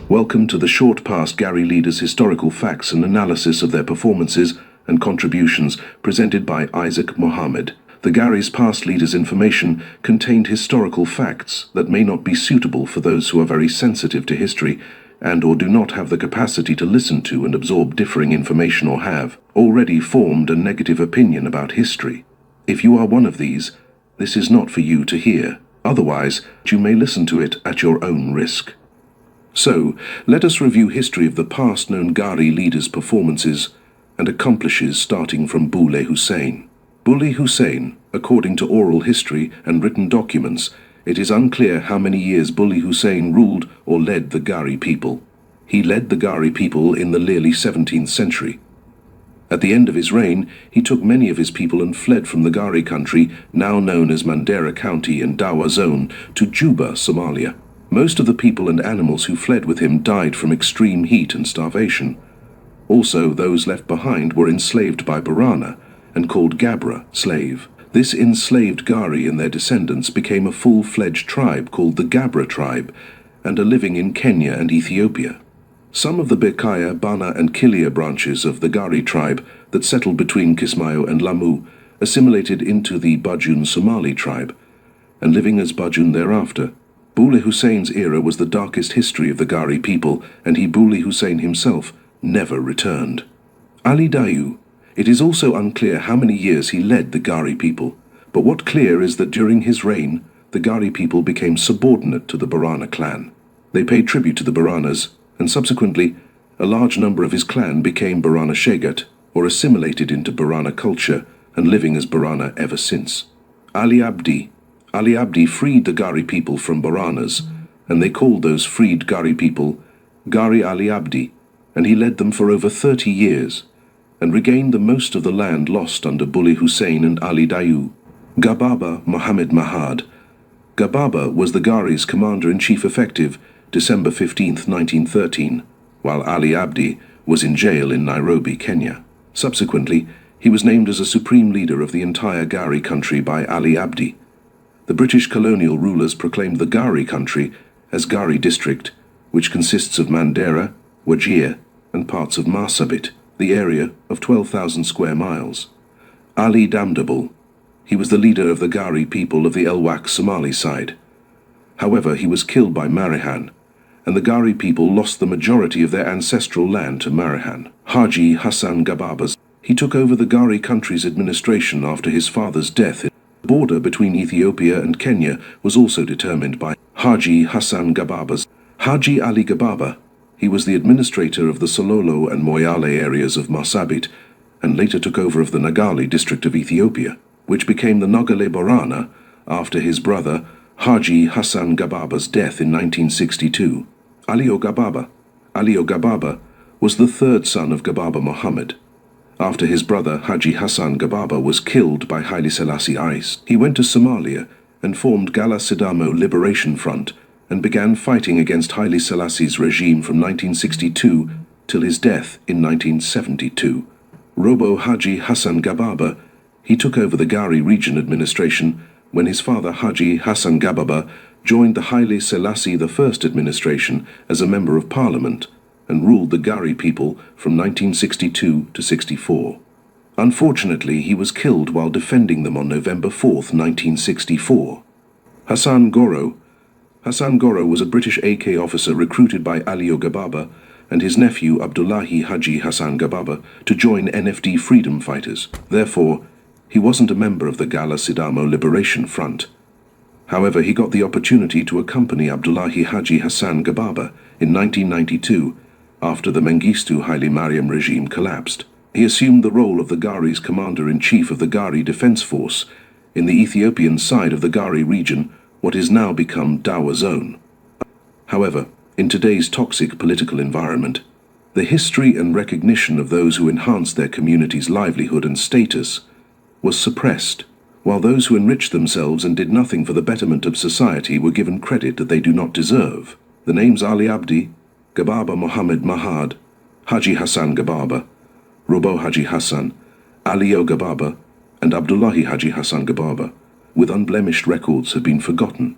Welcome to the short past Garri leaders' historical facts and analysis of their performances and contributions presented by Isaac Mohammed. The Garri's past leaders' information contained historical facts that may not be suitable for those who are very sensitive to history and or do not have the capacity to listen to and absorb differing information or have already formed a negative opinion about history. If you are one of these, this is not for you to hear. Otherwise, you may listen to it at your own risk. So, let us review history of the past known Garri leaders' performances and accomplishes starting from Bule Hussein. Bule Hussein, according to oral history and written documents, it is unclear how many years Bule Hussein ruled or led the Garri people. He led the Garri people in the early 17th century. At the end of his reign, he took many of his people and fled from the Garri country, now known as Mandera County and Dawa Zone, to Juba, Somalia. Most of the people and animals who fled with him died from extreme heat and starvation. Also, those left behind were enslaved by Barana and called Gabra, slave. This enslaved Garri and their descendants became a full-fledged tribe called the Gabra tribe and are living in Kenya and Ethiopia. Some of the Bekaya, Bana and Kilia branches of the Garri tribe that settled between Kismayo and Lamu assimilated into the Bajun Somali tribe and living as Bajun thereafter. Bule Hussein's era was the darkest history of the Garri people, and Bule Hussein himself never returned. Ali Dayu. It is also unclear how many years he led the Garri people, but what clear is that during his reign, the Garri people became subordinate to the Barana clan. They paid tribute to the Baranas, and subsequently, a large number of his clan became Barana Shegat, or assimilated into Barana culture, and living as Barana ever since. Ali Abdi. Ali Abdi freed the Garri people from Baranas, and they called those freed Garri people Garri Ali Abdi, and he led them for over 30 years, and regained the most of the land lost under Bule Hussein and Ali Dayu. Gababa Mohammed Mahad. Gababa was the Garri's commander-in-chief effective December 15, 1913, while Ali Abdi was in jail in Nairobi, Kenya. Subsequently, he was named as a supreme leader of the entire Garri country by Ali Abdi. The British colonial rulers proclaimed the Garri country as Garri district, which consists of Mandera, Wajir, and parts of Marsabit, the area of 12,000 square miles. Ali Damdabal. He was the leader of the Garri people of the Elwak Somali side. However, he was killed by Marihan, and the Garri people lost the majority of their ancestral land to Marihan. Haji Hassan Gababa. He took over the Garri country's administration after his father's death. The border between Ethiopia and Kenya was also determined by Haji Hassan Gababa. Haji Ali Gababa. He was the administrator of the Sololo and Moyale areas of Marsabit, and later took over of the Nagali district of Ethiopia, which became the Nogale Borana after his brother Haji Hassan Gababa's death in 1962. Ali Gababa was the third son of Gababa Muhammad. After his brother Haji Hassan Gababa was killed by Haile Selassie I, he went to Somalia and formed Gala Sidamo Liberation Front and began fighting against Haile Selassie's regime from 1962 till his death in 1972. Robo Haji Hassan Gababa, he took over the Garri region administration when his father Haji Hassan Gababa joined the Haile Selassie I administration as a member of parliament and ruled the Garri people from 1962 to 64. Unfortunately, he was killed while defending them on November 4, 1964. Hassan Goro was a British AK officer recruited by Ali Gababa and his nephew Abdullahi Haji Hassan Gababa to join NFD freedom fighters. Therefore, he wasn't a member of the Gala Sidamo Liberation Front. However, he got the opportunity to accompany Abdullahi Haji Hassan Gababa in 1992 after the Mengistu Haile Mariam regime collapsed. He assumed the role of the Garri's commander-in-chief of the Garri Defense Force in the Ethiopian side of the Garri region, what is now become Dawa Zone. However, in today's toxic political environment, the history and recognition of those who enhanced their community's livelihood and status was suppressed, while those who enriched themselves and did nothing for the betterment of society were given credit that they do not deserve. The names Ali Abdi, Gababa Mohammed Mahad, Haji Hassan Gababa, Robo Haji Hassan, Ali Gababa, and Abdullahi Haji Hassan Gababa, with unblemished records, have been forgotten.